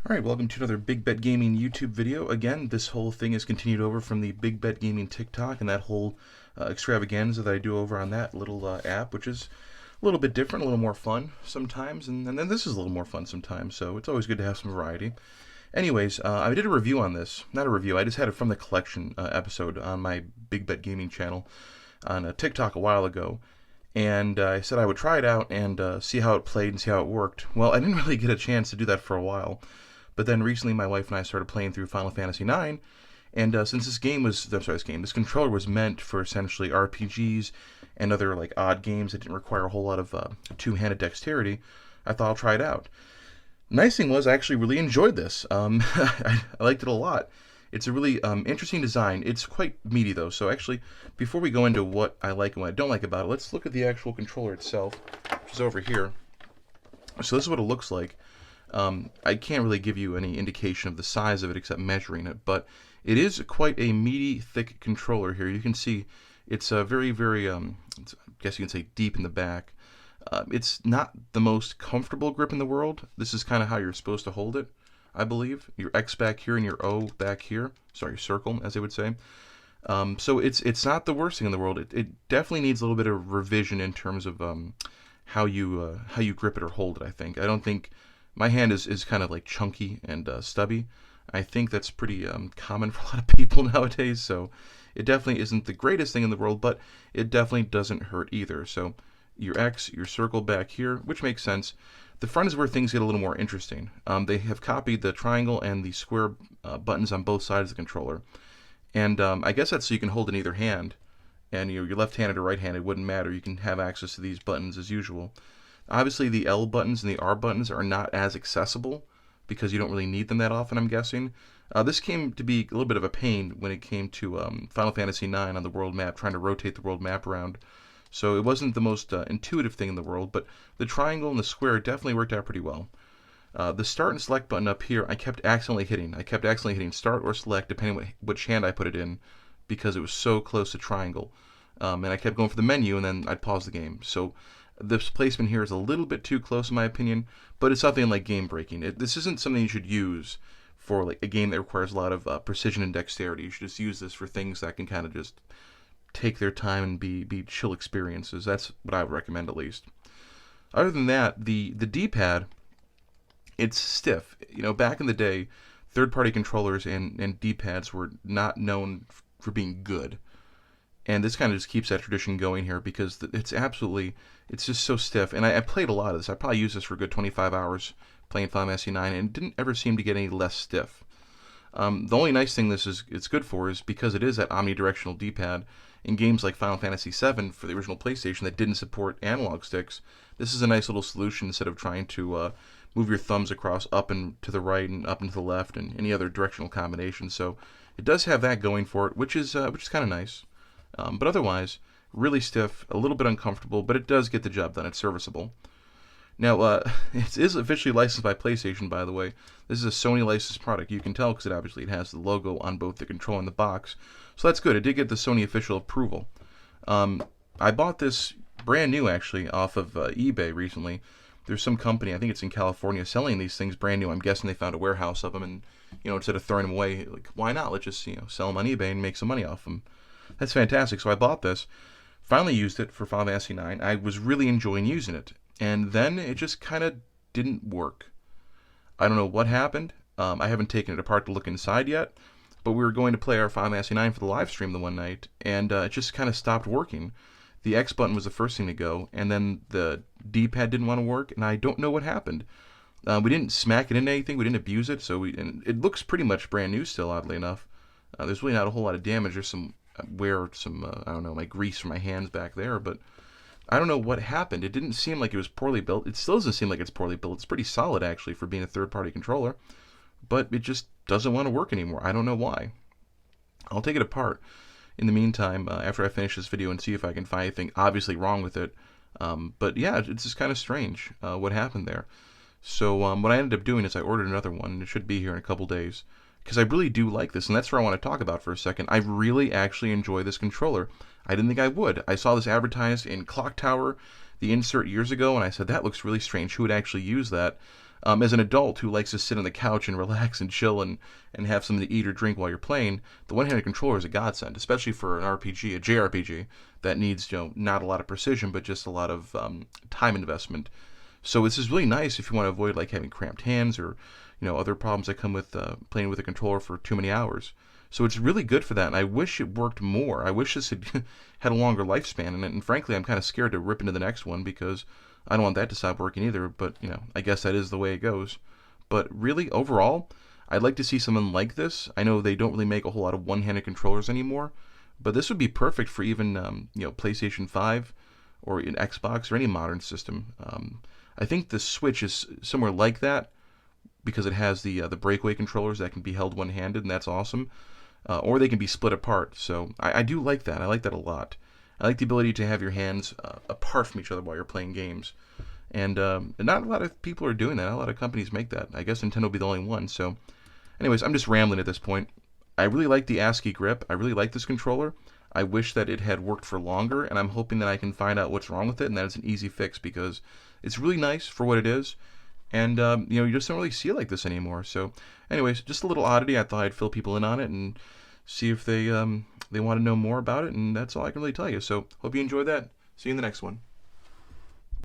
Alright, welcome to another Big Bet Gaming YouTube video. Again, this whole thing is continued over from the Big Bet Gaming TikTok and that whole extravaganza that I do over on that little app, which is a little bit different, a little more fun sometimes, and then this is a little more fun sometimes, so it's always good to have some variety. Anyways, I did a review on this. Not a review, I just had it from the collection episode on my Big Bet Gaming channel on TikTok a while ago. And I said I would try it out and see how it played and see how it worked. Well, I didn't really get a chance to do that for a while. But then recently my wife and I started playing through Final Fantasy IX, and since this controller was meant for essentially RPGs and other like odd games that didn't require a whole lot of two-handed dexterity, I thought I'll try it out. Nice thing was I actually really enjoyed this. I liked it a lot. It's a really interesting design. It's quite meaty though, so actually before we go into what I like and what I don't like about it, let's look at the actual controller itself, which is over here. So this is what it looks like. I can't really give you any indication of the size of it except measuring it, but it is quite a meaty, thick controller here. You can see it's very, very, I guess you can say deep in the back. It's not the most comfortable grip in the world. This is kind of how you're supposed to hold it, I believe. Your X back here and your O back here. Sorry, your circle, as they would say. So it's not the worst thing in the world. It definitely needs a little bit of revision in terms of how you grip it or hold it, I think. I don't think... My hand is kind of like chunky and stubby. I think that's pretty common for a lot of people nowadays, so it definitely isn't the greatest thing in the world, but it definitely doesn't hurt either. So your X, your circle back here, which makes sense. The front is where things get a little more interesting. They have copied the triangle and the square buttons on both sides of the controller, and I guess that's so you can hold in either hand, and you're left-handed or right-handed, wouldn't matter. You can have access to these buttons as usual. Obviously, the L buttons and the R buttons are not as accessible because you don't really need them that often, I'm guessing. This came to be a little bit of a pain when it came to Final Fantasy IX on the world map, trying to rotate the world map around. So it wasn't the most intuitive thing in the world, but the triangle and the square definitely worked out pretty well. The start and select button up here, I kept accidentally hitting start or select depending on which hand I put it in because it was so close to triangle. And I kept going for the menu and then I'd pause the game. So this placement here is a little bit too close in my opinion, but it's nothing like game breaking. This isn't something you should use for like a game that requires a lot of precision and dexterity. You should just use this for things that can kind of just take their time and be chill experiences. That's what I would recommend at least. Other than that, the D-pad, it's stiff. You know, back in the day, third-party controllers and D-pads were not known for being good. And this kind of just keeps that tradition going here because it's just so stiff. And I played a lot of this. I probably used this for a good 25 hours playing Final Fantasy IX, and it didn't ever seem to get any less stiff. The only nice thing it's good for is because it is that omnidirectional D-pad. In games like Final Fantasy VII for the original PlayStation that didn't support analog sticks, this is a nice little solution instead of trying to move your thumbs across up and to the right and up and to the left and any other directional combination. So it does have that going for it, which is kind of nice. But otherwise, really stiff, a little bit uncomfortable, but it does get the job done. It's serviceable. Now, it is officially licensed by PlayStation, by the way. This is a Sony licensed product. You can tell because it has the logo on both the controller and the box. So that's good. It did get the Sony official approval. I bought this brand new, actually, off of eBay recently. There's some company, I think it's in California, selling these things brand new. I'm guessing they found a warehouse of them, and instead of throwing them away, like why not? Let's just sell them on eBay and make some money off them. That's fantastic. So I bought this, finally used it for Final Fantasy IX. I was really enjoying using it, and then it just kind of didn't work. I don't know what happened. I haven't taken it apart to look inside yet, but we were going to play our Final Fantasy IX for the live stream the one night, and it just kind of stopped working. The X button was the first thing to go, and then the D-pad didn't want to work, and I don't know what happened. We didn't smack it into anything. We didn't abuse it, and it looks pretty much brand new still, oddly enough. There's really not a whole lot of damage. There's some I don't know, my grease from my hands back there, but I don't know what happened. It didn't seem like it was poorly built. It still doesn't seem like it's poorly built. It's pretty solid, actually, for being a third-party controller, but it just doesn't want to work anymore. I don't know why. I'll take it apart in the meantime after I finish this video and see if I can find anything obviously wrong with it. But yeah, it's just kind of strange what happened there. So what I ended up doing is I ordered another one, and it should be here in a couple days. because I really do like this, and that's what I want to talk about for a second. I really actually enjoy this controller. I didn't think I would. I saw this advertised in Clock Tower, the insert years ago, and I said, that looks really strange. Who would actually use that? As an adult who likes to sit on the couch and relax and chill and have something to eat or drink while you're playing, the one-handed controller is a godsend, especially for an RPG, a JRPG, that needs, not a lot of precision, but just a lot of time investment. So this is really nice if you want to avoid like having cramped hands or other problems that come with playing with a controller for too many hours. So it's really good for that, and I wish it worked more. I wish this had had a longer lifespan, and frankly, I'm kind of scared to rip into the next one because I don't want that to stop working either. But I guess that is the way it goes. But really, overall, I'd like to see something like this. I know they don't really make a whole lot of one-handed controllers anymore, but this would be perfect for even PlayStation 5 or an Xbox or any modern system. I think the Switch is somewhere like that because it has the breakaway controllers that can be held one-handed, and that's awesome. Or they can be split apart. So I do like that. I like that a lot. I like the ability to have your hands apart from each other while you're playing games. And not a lot of people are doing that. Not a lot of companies make that. I guess Nintendo will be the only one. So, anyways, I'm just rambling at this point. I really like the ASCII grip. I really like this controller. I wish that it had worked for longer, and I'm hoping that I can find out what's wrong with it and that it's an easy fix because it's really nice for what it is. And you just don't really see it like this anymore. So, anyways, just a little oddity. I thought I'd fill people in on it and see if they want to know more about it. And that's all I can really tell you. So, hope you enjoyed that. See you in the next one.